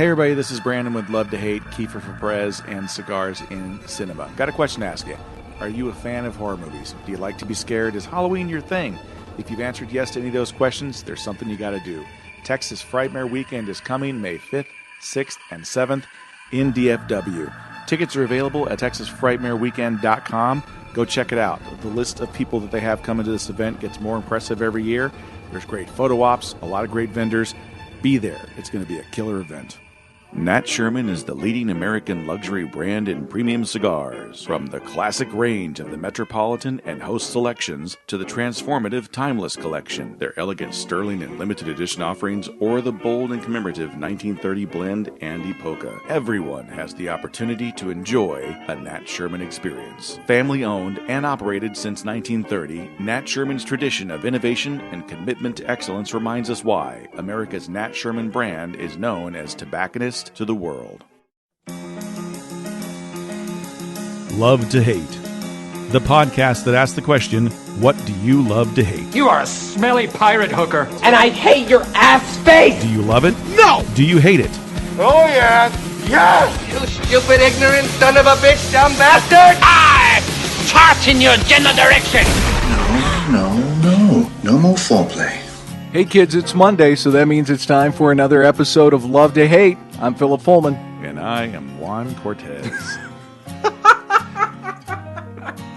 Hey everybody, this is Brandon with Love to Hate, Kiefer for Perez, and Cigars in Cinema. Got a question to ask you. Are you a fan of horror movies? Do you like to be scared? Is Halloween your thing? If you've answered yes to any of those questions, there's something you got to do. Texas Frightmare Weekend is coming May 5th, 6th, and 7th in DFW. Tickets are available at TexasFrightmareWeekend.com. Go check it out. The list of people that they have coming to this event gets more impressive every year. There's great photo ops, a lot of great vendors. Be there. It's going to be a killer event. Nat Sherman is the leading American luxury brand in premium cigars. From the classic range of the Metropolitan and Host selections to the transformative Timeless collection, their elegant Sterling and limited edition offerings, or the bold and commemorative 1930 blend Andy Polka. Everyone has the opportunity to enjoy a Nat Sherman experience. Family owned and operated since 1930, Nat Sherman's tradition of innovation and commitment to excellence reminds us why America's Nat Sherman brand is known as tobacconist to the world. Love to Hate, the podcast that asks the question, what do you love to hate? You are a smelly pirate hooker. And I hate your ass face! Do you love it? No! Do you hate it? Oh, yeah. Yes! You stupid, ignorant son of a bitch, dumb bastard! I fart in your general direction! No more foreplay. Hey kids, it's Monday, so that means it's time for another episode of Love to Hate. I'm Philip Pullman. And I am Juan Cortez.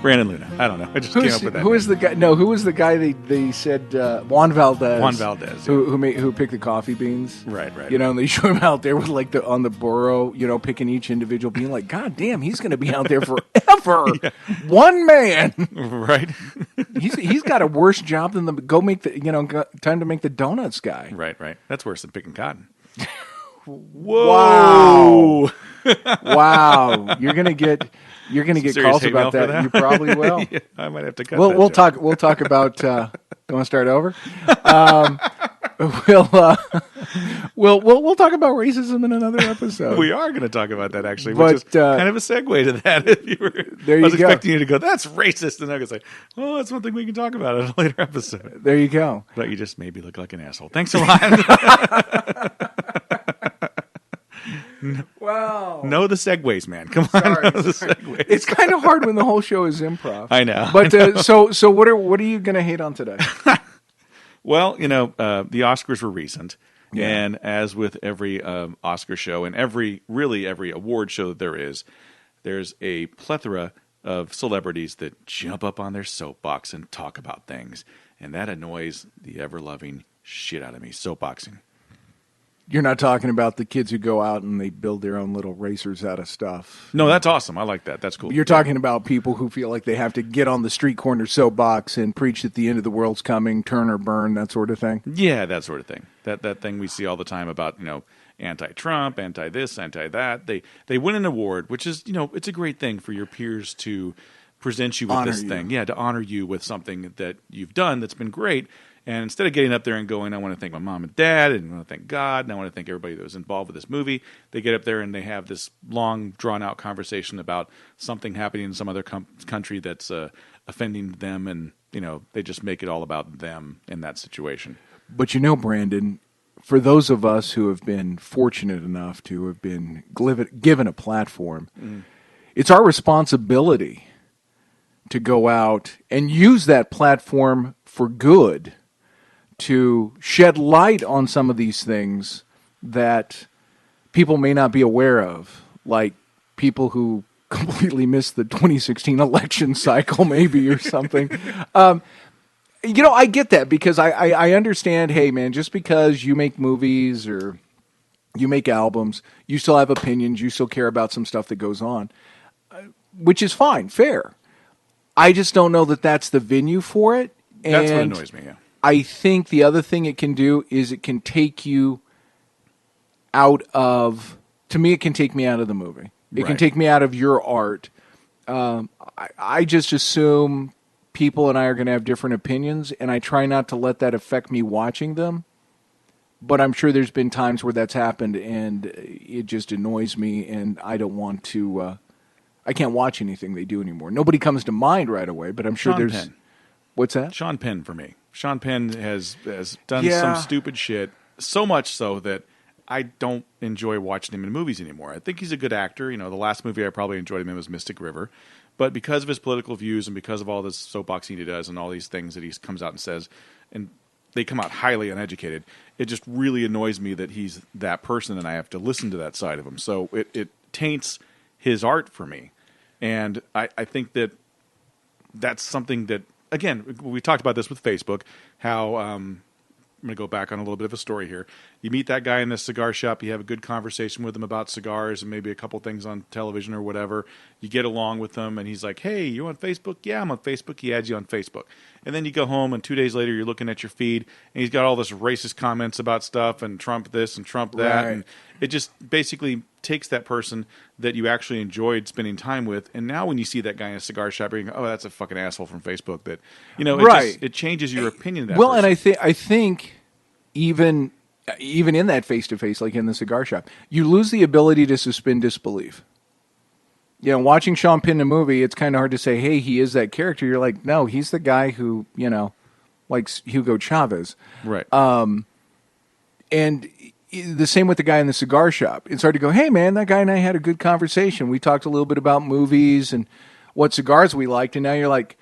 Brandon Luna. I don't know. I just came up with that. Who is the guy? No, who was the guy they said Juan Valdez? Juan Valdez. Who picked the coffee beans? Right. You know, and they show him out there with on the burro, picking each individual bean. Like, God damn, he's going to be out there forever. Yeah. One man. Right. he's got a worse job than time to make the donuts guy. Right. That's worse than picking cotton. Whoa! Wow! You're gonna get calls about that. You probably will. Yeah, I might have to cut. We'll talk about. You want to start over? We'll talk about racism in another episode. We are going to talk about that actually, but, which is kind of a segue to that. If you were, there you I was go. expecting you to go, "That's racist," and I was like, "Well, that's one thing we can talk about in a later episode." There you go. But you just made me look like an asshole. Thanks a lot. Wow. Know the segues, man. Come on. Sorry. The segues. It's kind of hard when the whole show is improv. I know. But so what are you going to hate on today? Well, the Oscars were recent. Yeah. And as with every Oscar show and every award show that there's a plethora of celebrities that jump up on their soapbox and talk about things. And that annoys the ever-loving shit out of me. Soapboxing. You're not talking about the kids who go out and they build their own little racers out of stuff. No, that's awesome. I like that. That's cool. You're talking about people who feel like they have to get on the street corner soapbox and preach that the end of the world's coming, turn or burn, that sort of thing. Yeah, that sort of thing. That thing we see all the time about, anti-Trump, anti-this, anti-that. They win an award, which is, it's a great thing for your peers to present you with honor this you. thing. Yeah, to honor you with something that you've done that's been great. And instead of getting up there and going, I want to thank my mom and dad, and I want to thank God, and I want to thank everybody that was involved with this movie, they get up there and they have this long, drawn-out conversation about something happening in some other country that's offending them, and they just make it all about them in that situation. But Brandon, for those of us who have been fortunate enough to have been given a platform, it's our responsibility to go out and use that platform for good, to shed light on some of these things that people may not be aware of, like people who completely missed the 2016 election cycle maybe or something. I get that because I understand, hey man, just because you make movies or you make albums, you still have opinions, you still care about some stuff that goes on, which is fine, fair. I just don't know that that's the venue for it. That's what annoys me, yeah. I think the other thing it can do is it can take you out of, to me, it can take me out of the movie. It can take me out of your art. I just assume people and I are going to have different opinions, and I try not to let that affect me watching them. But I'm sure there's been times where that's happened, and it just annoys me, and I don't want to, I can't watch anything they do anymore. Nobody comes to mind right away, but I'm sure Sean there's... Penn. What's that? Sean Penn for me. Sean Penn has done some stupid shit, so much so that I don't enjoy watching him in movies anymore. I think he's a good actor. You know, the last movie I probably enjoyed him in was Mystic River. But because of his political views and because of all this soapboxing he does and all these things that he comes out and says, and they come out highly uneducated, it just really annoys me that he's that person and I have to listen to that side of him. So it taints his art for me. And I think that that's something that, again, we talked about this with Facebook, how I'm going to go back on a little bit of a story here. You meet that guy in the cigar shop. You have a good conversation with him about cigars and maybe a couple things on television or whatever. You get along with him, and he's like, hey, you on Facebook? Yeah, I'm on Facebook. He adds you on Facebook. And then you go home, and 2 days later, you're looking at your feed, and he's got all this racist comments about stuff and Trump this and Trump that. Right. And it just basically takes that person that you actually enjoyed spending time with, and now when you see that guy in a cigar shop, you go, oh, that's a fucking asshole from Facebook. That, you know, it changes your opinion of that person. And I think even in that face-to-face, like in the cigar shop, you lose the ability to suspend disbelief. You know, watching Sean Penn in a movie, it's kind of hard to say, hey, he is that character. You're like, no, he's the guy who, you know, likes Hugo Chavez. Right. And the same with the guy in the cigar shop. It's hard to go, hey, man, that guy and I had a good conversation. We talked a little bit about movies and what cigars we liked. And now you're like,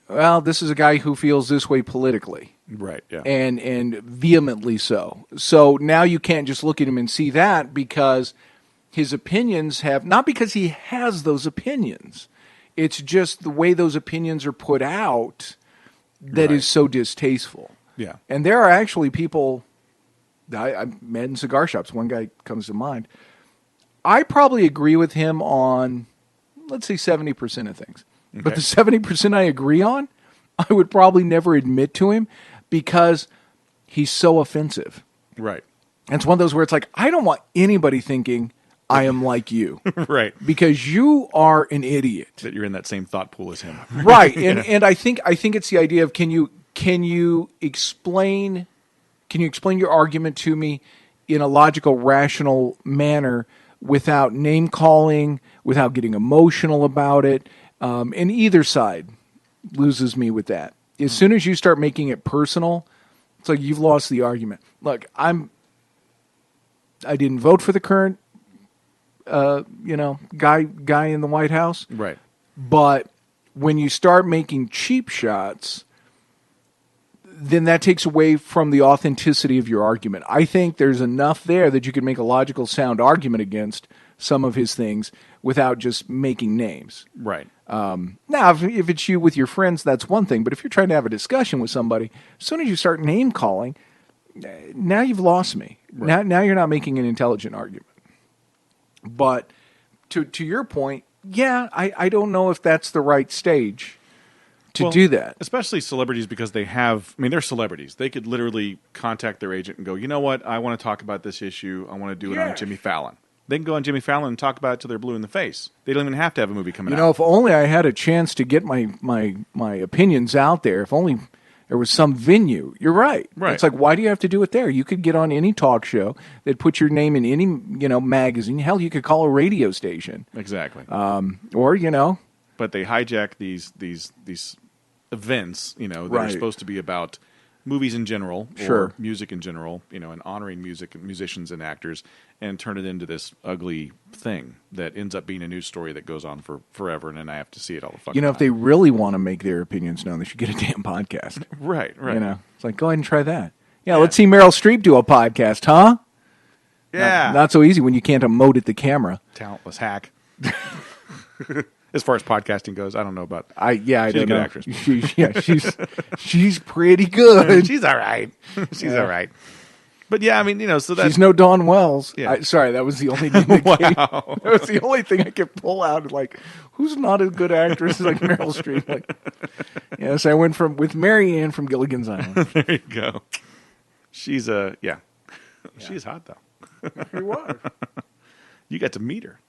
well, this is a guy who feels this way politically. Right, yeah. And vehemently so. So now you can't just look at him and see that, because his opinions have, not because he has those opinions, it's just the way those opinions are put out that is so distasteful. Yeah. And there are actually people that I've met in cigar shops. One guy comes to mind. I probably agree with him on, let's say, 70% of things. Okay. But the 70% I agree on, I would probably never admit to him, because he's so offensive. Right. And it's one of those where it's like, I don't want anybody thinking I am like you. Right. Because you are an idiot. That you're in that same thought pool as him. Right. And I think it's the idea of, can you explain your argument to me in a logical, rational manner without name calling, without getting emotional about it. And either side loses me with that. As soon as you start making it personal, it's like you've lost the argument. Look, I didn't vote for the current, guy in the White House. Right. But when you start making cheap shots, then that takes away from the authenticity of your argument. I think there's enough there that you can make a logical, sound argument against some of his things without just making names. Right. Now, if it's you with your friends, that's one thing. But if you're trying to have a discussion with somebody, as soon as you start name calling, now you've lost me. Right. Now you're not making an intelligent argument. But to your point, yeah, I don't know if that's the right stage to do that. Especially celebrities, because they're celebrities. They could literally contact their agent and go, you know what, I want to talk about this issue. I want to do it on Jimmy Fallon. They can go on Jimmy Fallon and talk about it till they're blue in the face. They don't even have to have a movie coming out. You know, if only I had a chance to get my opinions out there. If only there was some venue. You're right. Right. It's like, why do you have to do it there? You could get on any talk show that put your name in any, magazine. Hell, you could call a radio station. Exactly. Or. But they hijack these events, that are supposed to be about movies in general, or music in general, and honoring music and musicians and actors, and turn it into this ugly thing that ends up being a news story that goes on for forever, and then I have to see it all the fucking time. If they really want to make their opinions known, they should get a damn podcast. Right. It's like, go ahead and try that. Yeah, let's see Meryl Streep do a podcast, huh? Yeah. Not so easy when you can't emote at the camera. Talentless hack. As far as podcasting goes, I don't know about. I don't know. Actress. She's pretty good. She's all right. She's all right. But yeah, so that's... She's no Dawn Wells. Yeah. Sorry, that was the only thing that was the only thing I could pull out. Like, who's not a good actress like Meryl Streep? Like, yes, I went with Mary Ann from Gilligan's Island. There you go. She's she's hot though. She was. You got to meet her.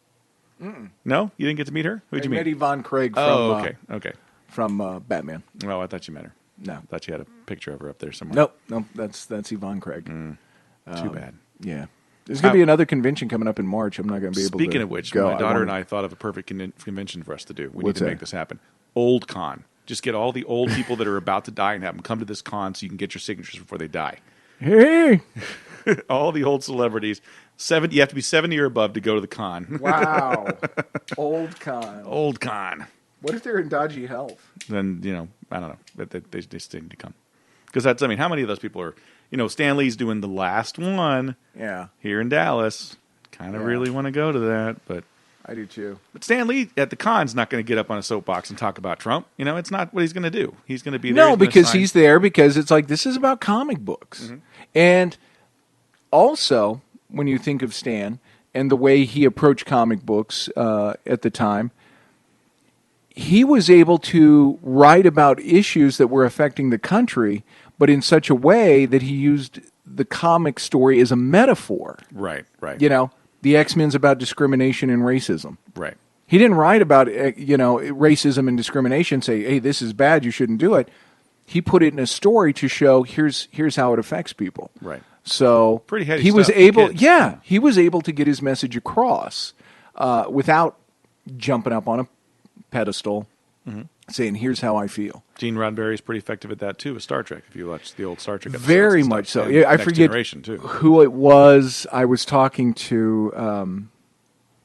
Mm-mm. No, you didn't get to meet her. Who'd you meet? I met Yvonne Craig from. Oh, okay. From Batman. Oh, I thought you met her. No, I thought you had a picture of her up there somewhere. Nope. That's Yvonne Craig. Too bad. Yeah. There's going to be another convention coming up in March. I'm not going to be able to Speaking of which, my daughter and I thought of a perfect convention for us to do. We need to make this happen. Old Con. Just get all the old people that are about to die and have them come to this con so you can get your signatures before they die. Hey! All the old celebrities. You have to be 70 or above to go to the con. Wow. Old con. Old con. What if they're in dodgy health? Then, I don't know. They just need to come. Because how many of those people are, Stan Lee's doing the last one here in Dallas. Kind of really want to go to that, but I do too. But Stan Lee at the con's not going to get up on a soapbox and talk about Trump. It's not what he's going to do. He's going to be there. No, because he's there because it's like this is about comic books. Mm-hmm. And also, when you think of Stan and the way he approached comic books at the time, he was able to write about issues that were affecting the country, but in such a way that he used the comic story as a metaphor. Right. The X-Men's about discrimination and racism. Right. He didn't write about, racism and discrimination, say, hey, this is bad, you shouldn't do it. He put it in a story to show here's how it affects people. Right. So pretty heady he stuff was for able, kids. he was able to get his message across without jumping up on a pedestal, saying, here's how I feel. Gene Roddenberry's pretty effective at that, too, with Star Trek, if you watch the old Star Trek episodes. Very much so. Yeah, I forget who it was. I was talking to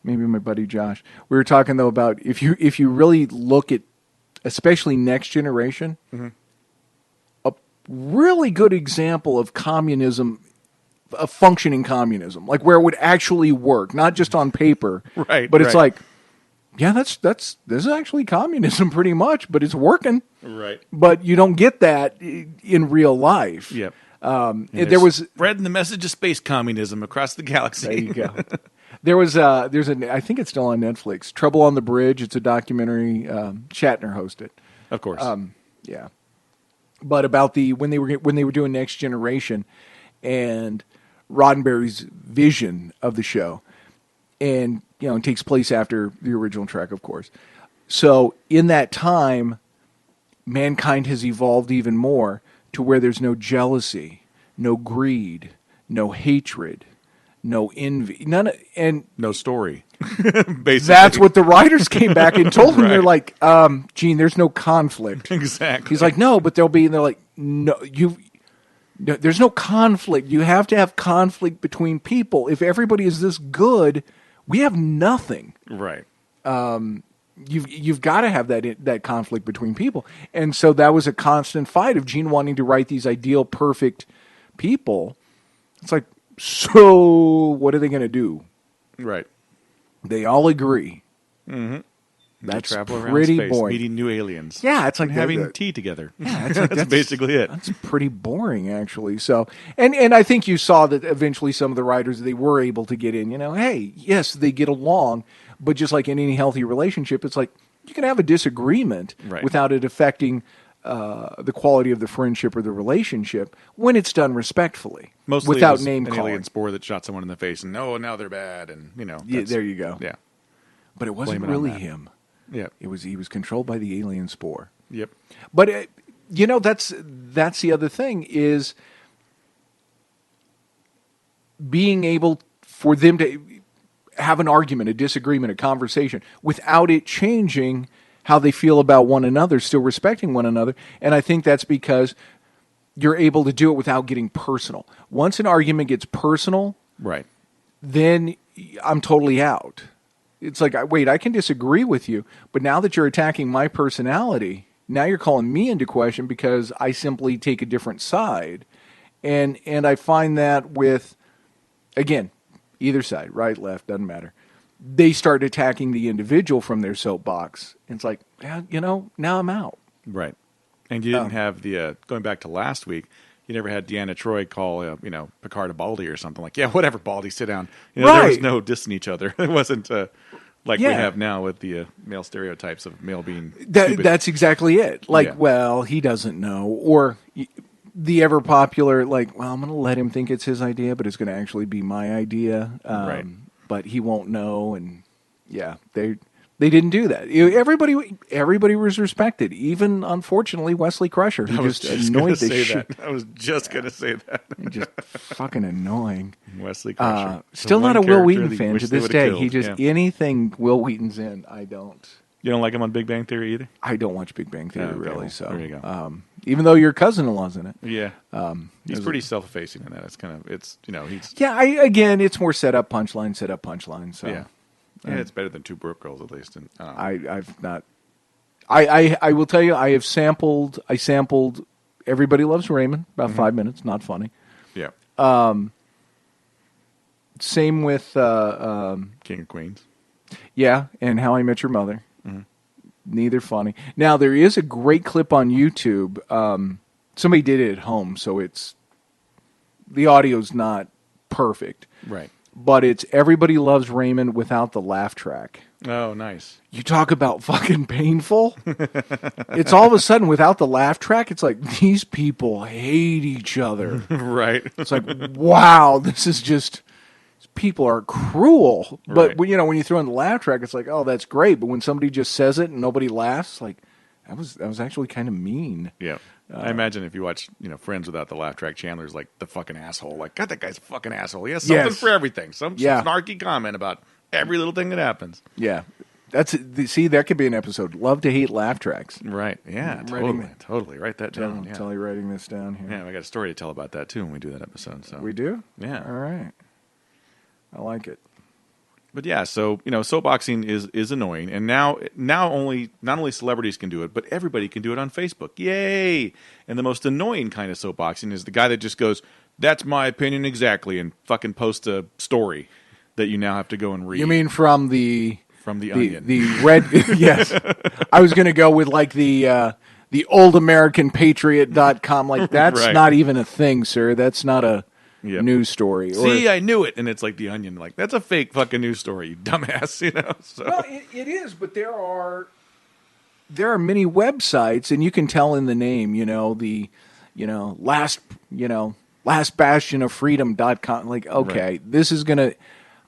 maybe my buddy Josh. We were talking, though, about if you really look at, especially Next Generation, a really good example of communism, a functioning communism, like where it would actually work, not just on paper, right? But it's like, yeah, this is actually communism pretty much, but it's working. Right. But you don't get that in real life. Yep. There was spreading the message of space communism across the galaxy. There you go. There's I think it's still on Netflix. Trouble on the Bridge. It's a documentary. Shatner hosted. Of course. Yeah. But about when they were doing Next Generation, and Roddenberry's vision of the show, and it takes place after the original Trek, of course. So in that time, mankind has evolved even more to where there's no jealousy, no greed, no hatred, no envy, no story. Basically, that's what the writers came back and told him. Right. They're like, Gene, there's no conflict. Exactly. He's like, no, but there'll be. And they're like, no, there's no conflict. You have to have conflict between people. If everybody is this good, we have nothing. Right. You've got to have that conflict between people. And so that was a constant fight of Gene wanting to write these ideal, perfect people. It's like, so what are they going to do? Right. They all agree. Mm-hmm. That's travel pretty around space, boring. meeting new aliens. Yeah, it's like having tea together. Yeah, that's basically it. That's pretty boring, actually. So, and I think you saw that eventually some of the writers, they were able to get in. Hey, yes, they get along, but just like in any healthy relationship, it's like you can have a disagreement without it affecting the quality of the friendship or the relationship when it's done respectfully, mostly without name calling. An alien spore that shot someone in the face, and now they're bad, and yeah, there you go. Yeah, but it wasn't really him. Yeah, he was controlled by the alien spore. Yep. But that's the other thing is being able for them to have an argument, a disagreement, a conversation without it changing how they feel about one another, still respecting one another. And I think that's because you're able to do it without getting personal. Once an argument gets personal, right, then I'm totally out. It's like, wait, I can disagree with you, but now that you're attacking my personality, now you're calling me into question because I simply take a different side. And I find that with, again, either side, right, left, doesn't matter. They start attacking the individual from their soapbox. And it's like, yeah, now I'm out. Right. And you didn't have the, going back to last week, you never had Deanna Troi call, Picard a Baldy or something like, yeah, whatever, Baldy, sit down. There was no dissing each other. It wasn't like we have now with the male stereotypes of male being stupid. That's exactly it. Like, well, he doesn't know. Or the ever popular, like, well, I'm going to let him think it's his idea, but it's going to actually be my idea. Right. But he won't know. And yeah, they didn't do that. Everybody was respected. Even, unfortunately, Wesley Crusher, who just annoyed the shit. I was just going to say that. Just fucking annoying. Wesley Crusher. Still not a Will Wheaton fan to this day. He just, anything Will Wheaton's in, I don't. You don't like him on Big Bang Theory either? I don't watch Big Bang Theory, really. Well, so there you go. even though your cousin-in-law's in it. Yeah. He's pretty self-effacing in that. He's Yeah, it's more setup punchline. So yeah, it's better than Two Broke Girls at least. And I've not. I will tell you, I sampled Everybody Loves Raymond, about 5 minutes, not funny. yeah, Same with King of Queens. yeah, and How I Met Your Mother. Neither funny. Now there is a great clip on YouTube. Somebody did it at home, so the audio's not perfect. Right. But it's Everybody Loves Raymond without the laugh track. Oh, nice. You talk about fucking painful. It's all of a sudden without the laugh track, it's like these people hate each other. Right. It's like, wow, this is just, people are cruel. But Right. when you throw in the laugh track, it's like, oh, that's great. But when somebody just says it and nobody laughs, like that was actually kind of mean. Yeah. I imagine if you watch, Friends without the laugh track, Chandler's like the fucking asshole. Like, God, that guy's a fucking asshole. He has something Yes. for everything. Some Yeah. snarky comment about every little thing that happens. Yeah. See, that could be an episode. Love to hate laugh tracks. Right. Yeah. Totally. Write that down. Yeah. Totally writing this down here. Yeah, I got a story to tell about that too when we do that episode. So We do? Yeah. All right. I like it. But yeah, so soapboxing is annoying, and now not only celebrities can do it, but everybody can do it on Facebook. Yay! And the most annoying kind of soapboxing is the guy that just goes, "That's my opinion exactly," and fucking posts a story that you now have to go and read. You mean from the Onion? The red? Yes. I was going to go with like the oldamericanpatriot.com. Like that's Right. not even a thing, sir. That's not a Yep. news story. See, I knew it, and it's like the Onion. Like that's a fake fucking news story, you dumbass. So Well, it is, but there are many websites, and you can tell in the name. Last bastion of freedom.com. Like, okay, Right. this is gonna.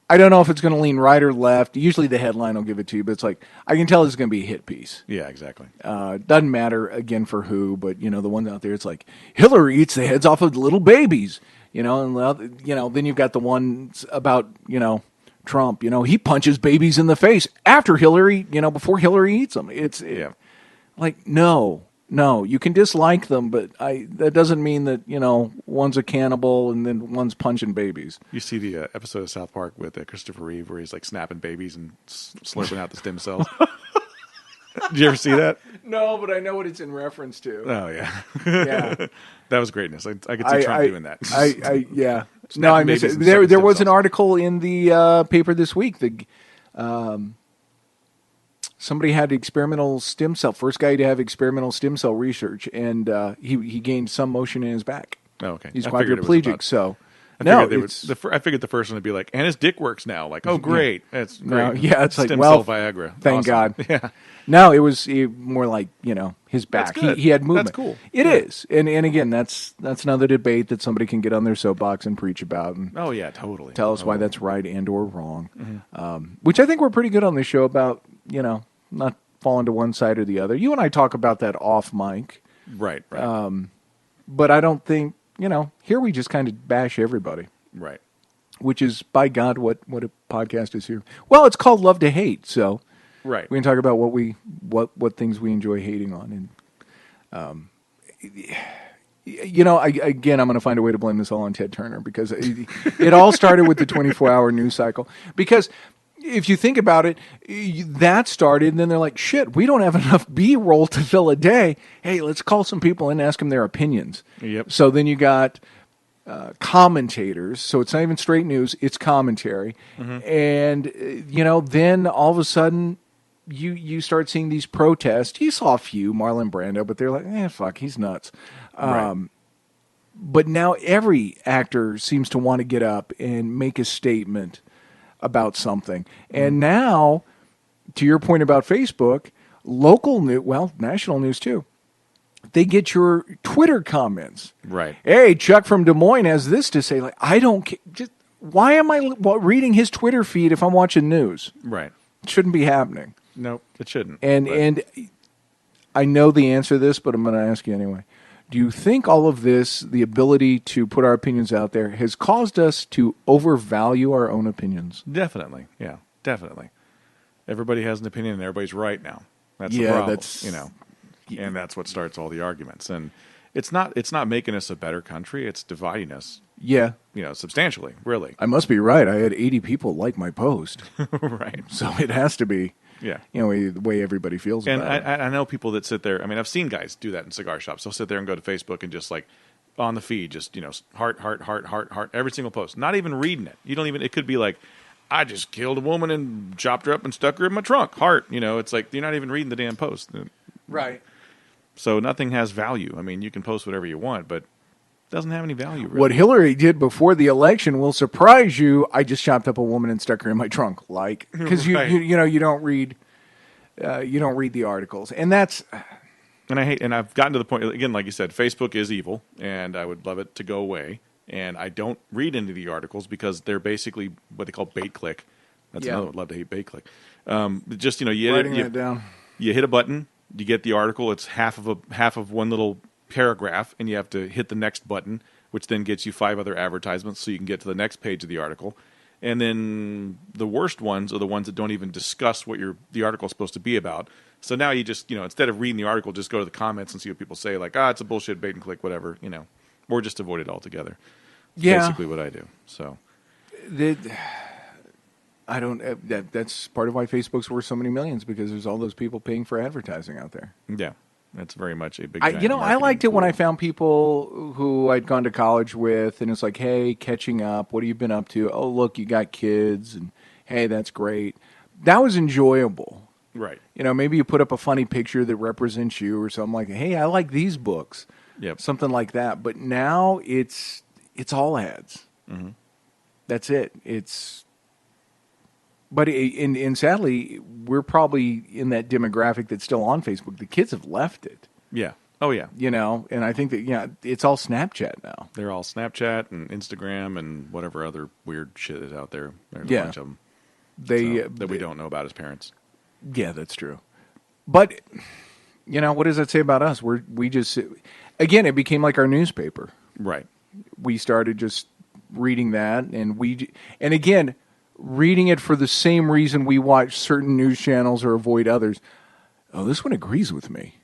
I don't know if it's going to lean right or left. Usually the headline will give it to you, but it's like I can tell it's going to be a hit piece. yeah, exactly. Doesn't matter again for who, but the ones out there, it's like Hillary eats the heads off of little babies. Then you've got the ones about Trump. He punches babies in the face after Hillary. Before Hillary eats them. Yeah. Like no, you can dislike them, but that doesn't mean that one's a cannibal and then one's punching babies. You see the episode of South Park with Christopher Reeve where he's like snapping babies and slurping out the stem cells. Did you ever see that? No, but I know what it's in reference to. Oh yeah, Yeah. That was greatness. I could see Trump doing that. Yeah. Snapping No, I miss babies it. and There sucking was stem an cells. article in the paper this week. Somebody had experimental stem cell. First guy to have experimental stem cell research, and he gained some motion in his back. Oh, okay. He's I figured it was quadriplegic. about- So I no, figured, it's I figured the first one would be like, and his dick works now. Like, oh, great. That's great. no, yeah. It's like Stem well, cell Viagra. thank Awesome. God. Yeah. No, it was more like his back. That's good. He had movement. That's cool. It is, and again, that's another debate that somebody can get on their soapbox and preach about and Oh yeah, totally. tell us why Totally. that's right and or wrong. Which I think we're pretty good on this show about not falling to one side or the other. You and I talk about that off mic, Right. but I don't think here we just kind of bash everybody. Right. Which is, by God, what a podcast is here. Well, it's called Love to Hate, so Right. we can talk about what things we enjoy hating on. And again, I'm going to find a way to blame this all on Ted Turner because it all started with the 24-hour news cycle. Because if you think about it, that started, and then they're like, shit, we don't have enough B-roll to fill a day. Hey, let's call some people in and ask them their opinions. Yep. So then you got commentators, so it's not even straight news, it's commentary. And, then all of a sudden, you start seeing these protests. You saw a few, Marlon Brando, but they're like, fuck, he's nuts. Right. But now every actor seems to want to get up and make a statement about something. And now, to your point about Facebook, local news, well, national news too, they get your Twitter comments. Right. Hey, Chuck from Des Moines has this to say. Like, I don't just why am I reading his Twitter feed if I'm watching news? Right. It shouldn't be happening. Nope, it shouldn't. And I know the answer to this, but I'm going to ask you anyway. Do you think all of this, the ability to put our opinions out there, has caused us to overvalue our own opinions? Definitely. Yeah, definitely. Everybody has an opinion and everybody's right now. That's the Yeah, problem. that's- And that's what starts all the arguments. And It's not making us a better country. It's dividing us, Yeah. substantially, really. I must be right. I had 80 people like my post. Right. So it has to be, Yeah. the way everybody feels And about it. I know people that sit there. I mean, I've seen guys do that in cigar shops. They'll sit there and go to Facebook and just like on the feed, just heart, heart, heart, heart, heart, every single post. Not even reading it. You don't even. It could be like, I just killed a woman and chopped her up and stuck her in my trunk. Heart. It's like you're not even reading the damn post. Right. So nothing has value. I mean, you can post whatever you want, but it doesn't have any value. Really. What Hillary did before the election will surprise you. I just chopped up a woman and stuck her in my trunk, because Right. you don't read the articles, and that's. And I've gotten to the point again, like you said, Facebook is evil, and I would love it to go away. And I don't read into the articles because they're basically what they call bait click. That's Yeah. another love to hate bait click. Just Writing that down. You hit a button, you get the article. It's half of one little paragraph, and you have to hit the next button, which then gets you 5 other advertisements, so you can get to the next page of the article. And then the worst ones are the ones that don't even discuss what the article is supposed to be about. So now you just instead of reading the article, just go to the comments and see what people say, like it's a bullshit bait and click, whatever, or just avoid it altogether. Yeah. Basically what I do. So I don't. That's part of why Facebook's worth so many millions, because there's all those people paying for advertising out there. yeah, that's very much a big. I giant liked marketing it when tool. I found people who I'd gone to college with, and it's like, hey, catching up. What have you been up to? Oh, look, you got kids, and hey, that's great. That was enjoyable. Right. Maybe you put up a funny picture that represents you or something like, hey, I like these books. Yep. Something like that. But now it's all ads. Mm-hmm. That's it. But sadly, we're probably in that demographic that's still on Facebook. The kids have left it. Yeah. Oh yeah. And I think that it's all Snapchat now. They're all Snapchat and Instagram and whatever other weird shit is out there. There's Yeah. a bunch of them that we don't know about as parents. Yeah, that's true. But what does that say about us? We just again, it became like our newspaper. Right. We started just reading that, and again, reading it for the same reason we watch certain news channels or avoid others. Oh, this one agrees with me.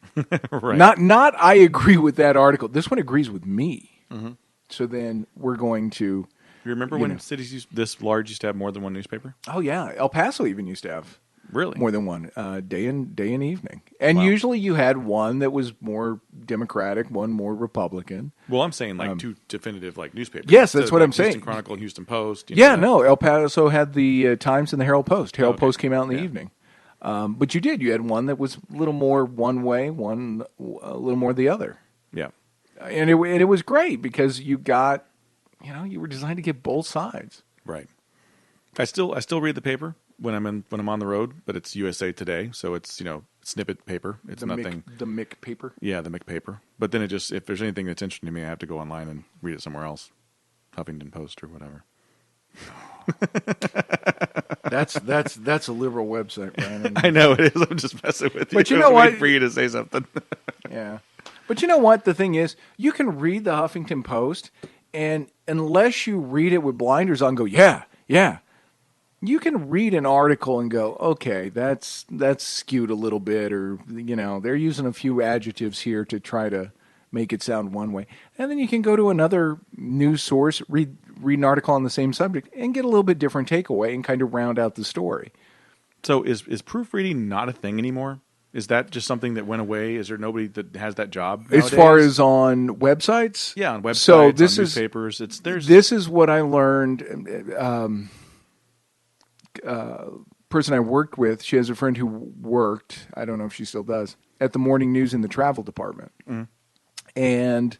Right. Not I agree with that article. This one agrees with me. Mm-hmm. So then we're going to. You remember when cities this large used to have more than one newspaper? Oh yeah, El Paso even used to have Really? more than one, day and evening, and Wow. usually you had one that was more Democratic, one more Republican. Well, I'm saying like two definitive newspapers. Yes, that's Instead of, what I'm Houston saying. Chronicle and Houston Post. Yeah, no, El Paso had the Times and the Herald Post. Herald Okay. Post came out in the Yeah. evening. But you had one that was a little more one way, one a little more the other. Yeah. And it was great because you got, you were designed to get both sides. Right. I still read the paper when I'm on the road, but it's USA Today, so it's snippet paper. It's nothing. The Mick paper. Yeah, the Mick paper. But then if there's anything that's interesting to me, I have to go online and read it somewhere else, Huffington Post or whatever. That's a liberal website, Brandon. I know it is. I'm just messing with you. But you I know was what? waiting for you to say something. Yeah. But you know what? The thing is, you can read the Huffington Post, and unless you read it with blinders on, go, yeah. You can read an article and go, okay, that's skewed a little bit, or, they're using a few adjectives here to try to make it sound one way. And then you can go to another news source, read an article on the same subject, and get a little bit different takeaway and kind of round out the story. So is proofreading not a thing anymore? Is that just something that went away? Is there nobody that has that job nowadays? As far as on websites? Yeah, on websites, so this on is, newspapers. This is what I learned. Person I worked with, she has a friend who worked, I don't know if she still does, at the morning news in the travel department. Mm-hmm. And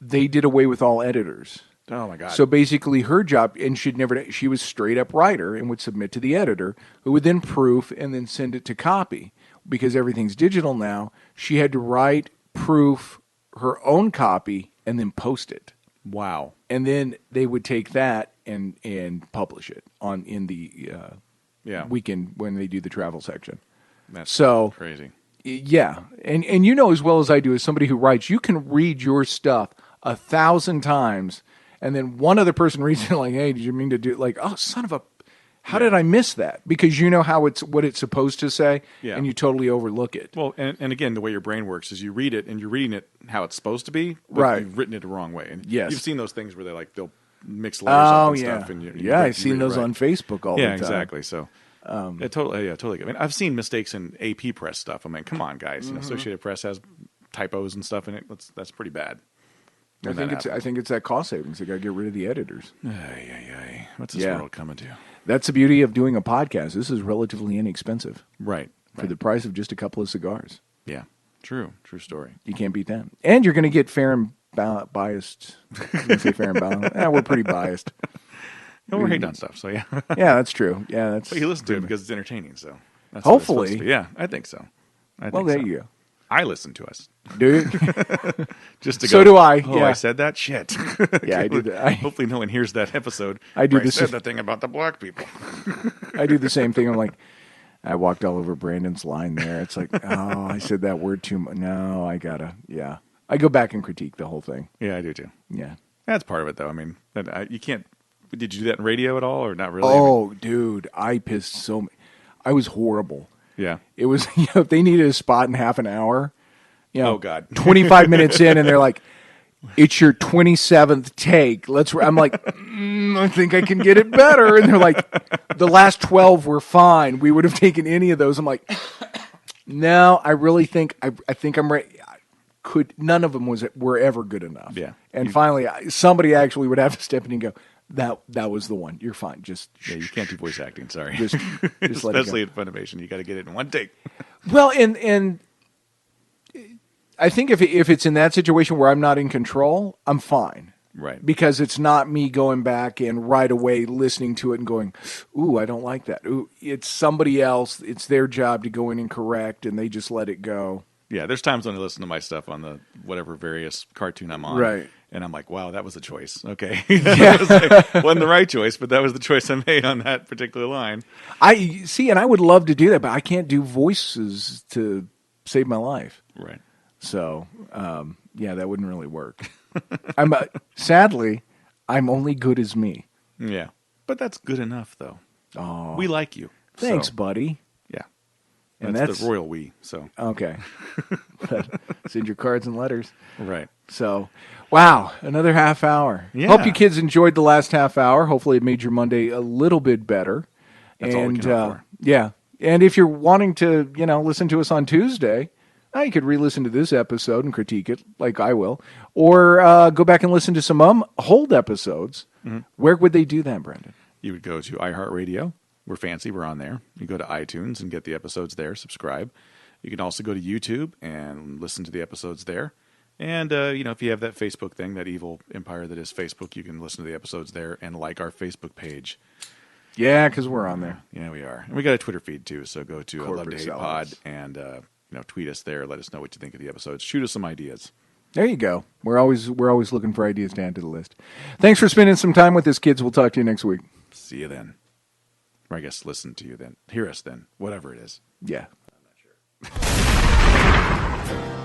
they did away with all editors. Oh my God. So basically her job, and she was straight up writer and would submit to the editor, who would then proof and then send it to copy. Because everything's digital now, she had to write, proof her own copy, and then post it. Wow. And then they would take that and publish it in the weekend when they do the travel section. That's so crazy. Yeah. And as well as I do, as somebody who writes, you can read your stuff 1,000 times, and then one other person reads it like, hey, did you mean to do it? Like, oh, son of a... How did I miss that? Because you know what it's supposed to say, Yeah. and you totally overlook it. Well, and again, the way your brain works is you read it, and you're reading it how it's supposed to be, but Right. you've written it the wrong way. And Yes. you've seen those things where they'll mix letters up and stuff. And I've seen those on Facebook all the time. Yeah, exactly. So, totally. I mean, I've seen mistakes in AP Press stuff. I mean, come on, guys. Associated Press has typos and stuff in it. That's pretty bad. I think it's that cost savings. They got to get rid of the editors. What's this world coming to? That's the beauty of doing a podcast. This is relatively inexpensive Right. for the price of just a couple of cigars. Yeah. True story. You can't beat that. And you're going to get fair and biased. I was going to say fair and balanced. We're pretty biased. No, we're hating on stuff, so yeah. Yeah, that's true. Yeah, that's. But you listen to it because it's entertaining, so. That's what it's supposed to Hopefully. be. Yeah, I think so. Well, there you go. I listen to us. Do you? Just to So go, do I, Oh, yeah. I said that? Shit. Yeah, I do that. Hopefully no one hears that episode. I do where this- said the thing about the black people. I do the same thing. I'm like, I walked all over Brandon's line there. It's like, oh, I said that word too much. No, I gotta. Yeah, I go back and critique the whole thing. Yeah, I do too. Yeah. That's part of it, though. I mean, you can't. Did you do that in radio at all, or not really? Oh, dude, I pissed so much. I was horrible. Yeah. It was, if they needed a spot in half an hour, Oh, God. 25 minutes in, and they're like, it's your 27th take. I'm like, I think I can get it better. And they're like, the last 12 were fine. We would have taken any of those. I'm like, no, I really think, I think I'm ready. None of them were ever good enough. Yeah. And finally, somebody actually would have to step in and go, that was the one. You're fine. Just Yeah, you can't do voice acting. Sorry. Just let it go. Especially at Funimation, you got to get it in one take. Well, and I think if it's in that situation where I'm not in control, I'm fine. Right. Because it's not me going back and right away listening to it and going, ooh, I don't like that. Ooh, it's somebody else. It's their job to go in and correct, and they just let it go. Yeah, there's times when I listen to my stuff on the whatever various cartoon I'm on. Right. And I'm like, wow, that was a choice. Okay. Wasn't the right choice, but that was the choice I made on that particular line. I see, and I would love to do that, but I can't do voices to save my life. Right. So, yeah, that wouldn't really work. Sadly, I'm only good as me. Yeah. But that's good enough, though. Oh, We like you. thanks, So, buddy. yeah. And that's the royal we. So. Okay. Send your cards and letters. Right. So, wow, another half hour. Yeah. Hope you kids enjoyed the last half hour. Hopefully it made your Monday a little bit better. That's all we can hope for. Yeah. And if you're wanting to, listen to us on Tuesday, you could re-listen to this episode and critique it like I will. Or go back and listen to some old episodes. Mm-hmm. Where would they do that, Brendan? You would go to iHeartRadio. We're fancy. We're on there. You go to iTunes and get the episodes there. Subscribe. You can also go to YouTube and listen to the episodes there. And, if you have that Facebook thing, that evil empire that is Facebook, you can listen to the episodes there and like our Facebook page. Yeah, because we're on there. Yeah, we are. And we got a Twitter feed, too. So go to Corporate Love to Hate Salads. Pod and, tweet us there. Let us know what you think of the episodes. Shoot us some ideas. There you go. We're always looking for ideas to add to the list. Thanks for spending some time with us, kids. We'll talk to you next week. See you then. Or I guess listen to you then. Hear us then. Whatever it is. Yeah. I'm not sure.